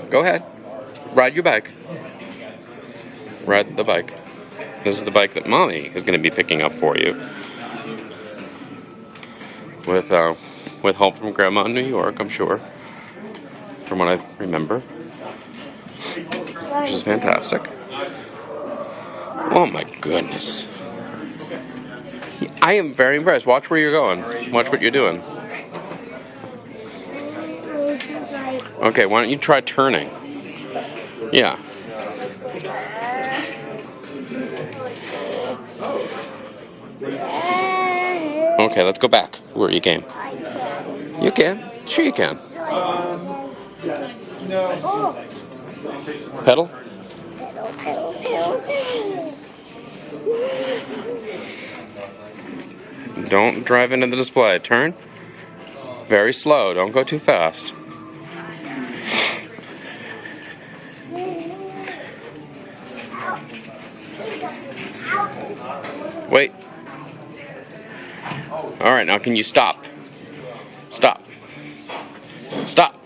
Go ahead. Ride your bike. Ride the bike. This is the bike that Mommy is going to be picking up for you. With help from Grandma in New York, I'm sure. From what I remember. Which is fantastic. Oh my goodness. I am very impressed. Watch where you're going. Watch what you're doing. Okay, why don't you try turning? Yeah. Okay, let's go back where you came. You can. Sure you can. Pedal? Don't drive into the display. Turn. Very slow. Don't go too fast. Wait. Alright, now can you stop? Stop. Stop.